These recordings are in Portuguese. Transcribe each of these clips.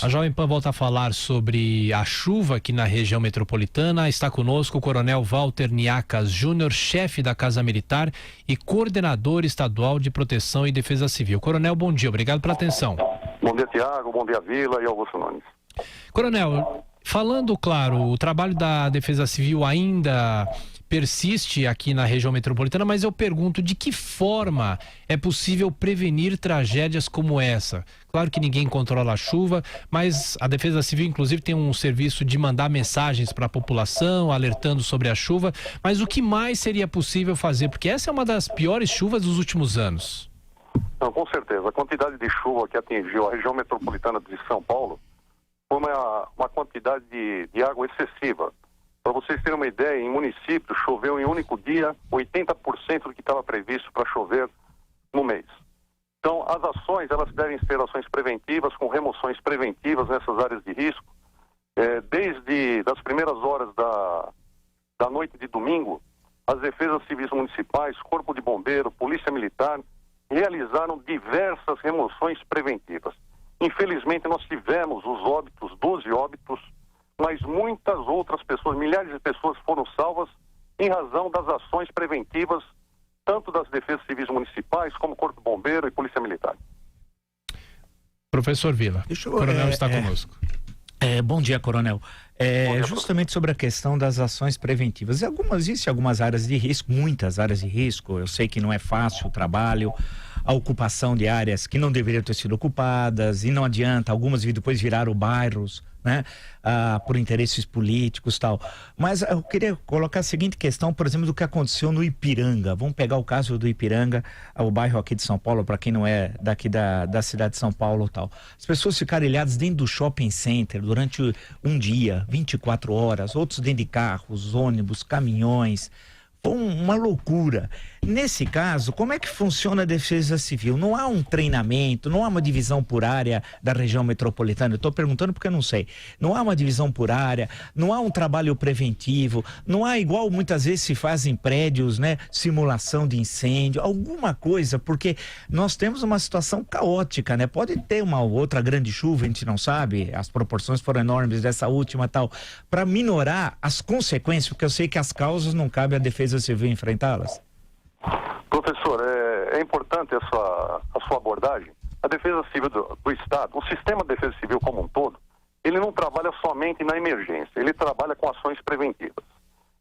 A Jovem Pan volta a falar sobre a chuva aqui na região metropolitana. Está conosco o Coronel Walter Niacas Júnior, chefe da Casa Militar e coordenador estadual de Proteção e Defesa Civil. Coronel, bom dia, obrigado pela atenção. Bom dia, Tiago, bom dia, Vila e Augusto Nunes. Coronel, falando, claro, o trabalho da Defesa Civil ainda persiste aqui na região metropolitana, mas eu pergunto, de que forma é possível prevenir tragédias como essa? Claro que ninguém controla a chuva, mas a Defesa Civil, inclusive, tem um serviço de mandar mensagens para a população, alertando sobre a chuva, mas o que mais seria possível fazer? Porque essa é uma das piores chuvas dos últimos anos. Não, com certeza, a quantidade de chuva que atingiu a região metropolitana de São Paulo foi uma quantidade de água excessiva. Para vocês terem uma ideia, em municípios choveu em um único dia 80% do que estava previsto para chover no mês. Então, as ações, elas devem ser ações preventivas, com remoções preventivas nessas áreas de risco. Desde das primeiras horas da noite de domingo, as defesas civis municipais, Corpo de Bombeiro, Polícia Militar, realizaram diversas remoções preventivas. Infelizmente, nós tivemos os óbitos, 12 óbitos, mas muitas outras pessoas, milhares de pessoas foram salvas em razão das ações preventivas, tanto das defesas civis municipais, como Corpo de Bombeiro e Polícia Militar. Professor Vila, o coronel está conosco. Bom dia, coronel. Justamente sobre a questão das ações preventivas. Existem algumas áreas de risco, muitas áreas de risco. Eu sei que não é fácil o trabalho, a ocupação de áreas que não deveriam ter sido ocupadas, e não adianta, algumas depois viraram bairros, né? Por interesses políticos e tal. Mas eu queria colocar a seguinte questão, por exemplo, do que aconteceu no Ipiranga. Vamos pegar o caso do Ipiranga, o bairro aqui de São Paulo, para quem não é daqui da cidade de São Paulo e tal. As pessoas ficaram ilhadas dentro do shopping center durante um dia, 24 horas, outros dentro de carros, ônibus, caminhões. Foi uma loucura. Nesse caso, como é que funciona a Defesa Civil? Não há um treinamento, não há uma divisão por área da região metropolitana? Eu estou perguntando porque eu não sei. Não há uma divisão por área, não há um trabalho preventivo, não há, igual muitas vezes se faz em prédios, né? Simulação de incêndio, alguma coisa, porque nós temos uma situação caótica, né? Pode ter uma outra grande chuva, a gente não sabe, as proporções foram enormes dessa última tal, para minorar as consequências, porque eu sei que as causas não cabe à Defesa Civil enfrentá-las. Professor, é importante a sua abordagem. A Defesa Civil do Estado, o sistema de Defesa Civil como um todo, ele não trabalha somente na emergência, ele trabalha com ações preventivas.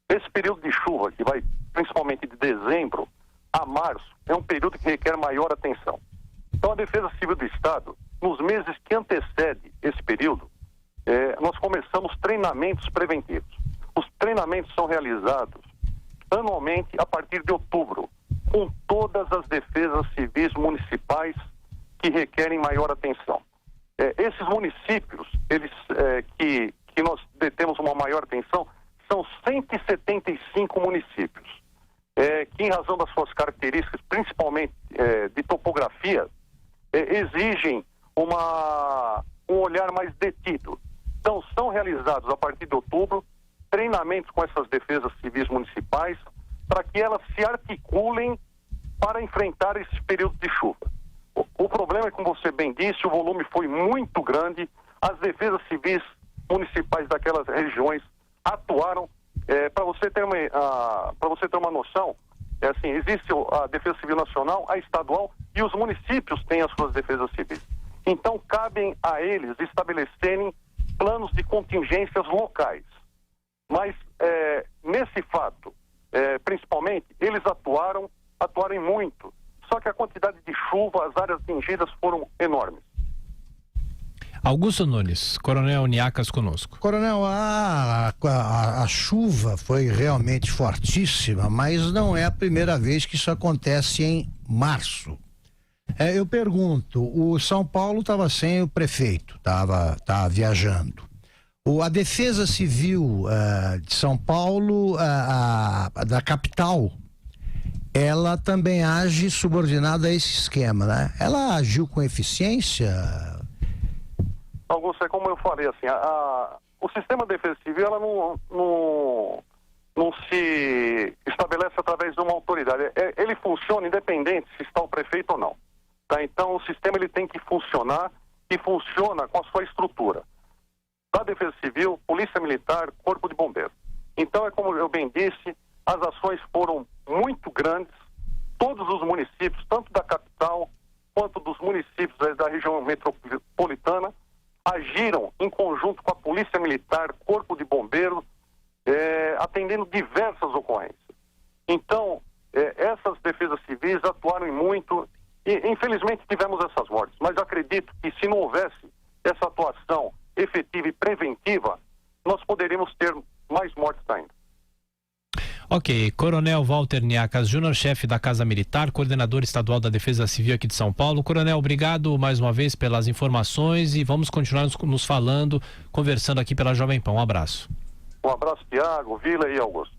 Esse período de chuva, que vai principalmente de dezembro a março, é um período que requer maior atenção. Então, a Defesa Civil do Estado, nos meses que antecedem esse período, nós começamos treinamentos preventivos. Os treinamentos são realizados anualmente a partir de outubro, com todas as defesas civis municipais que requerem maior atenção. Esses municípios, que nós detemos uma maior atenção, são 175 municípios, que em razão das suas características, principalmente de topografia, exigem um olhar mais detido. Então, são realizados a partir de outubro treinamentos com essas defesas civis municipais para que elas se articulem para enfrentar esse período de chuva. O problema é, como você bem disse, o volume foi muito grande, as defesas civis municipais daquelas regiões atuaram. Para você ter uma noção, existe a Defesa Civil Nacional, a estadual, e os municípios têm as suas defesas civis. Então, cabem a eles estabelecerem planos de contingências locais. Mas, nesse fato, principalmente, eles atuaram em muito. Só que a quantidade de chuva, as áreas atingidas foram enormes. Augusto Nunes, Coronel Niacas conosco. Coronel, a chuva foi realmente fortíssima, mas não é a primeira vez que isso acontece em março. Eu pergunto, o São Paulo estava sem o prefeito, estava viajando. A Defesa Civil de São Paulo, da capital, ela também age subordinada a esse esquema, né? Ela agiu com eficiência? Augusto, como eu falei, o sistema de defesa civil ela não se estabelece através de uma autoridade. Ele funciona independente se está o prefeito ou não. Tá? Então, o sistema ele tem que funcionar que funciona com a sua estrutura da Defesa Civil, Polícia Militar, Corpo de Bombeiros. Então, é como eu bem disse, as ações foram muito grandes, todos os municípios, tanto da capital quanto dos municípios da região metropolitana, agiram em conjunto com a Polícia Militar, Corpo de Bombeiros, atendendo diversas ocorrências. Então, essas defesas civis atuaram em muito e, infelizmente, tivemos essas mortes. Mas acredito que se não houvesse essa atuação efetiva e preventiva, nós poderíamos ter mais mortes ainda. Ok, Coronel Walter Niacas Júnior, chefe da Casa Militar, coordenador estadual da Defesa Civil aqui de São Paulo. Coronel, obrigado mais uma vez pelas informações e vamos continuar nos falando, conversando aqui pela Jovem Pan. Um abraço. Um abraço, Tiago, Vila e Augusto.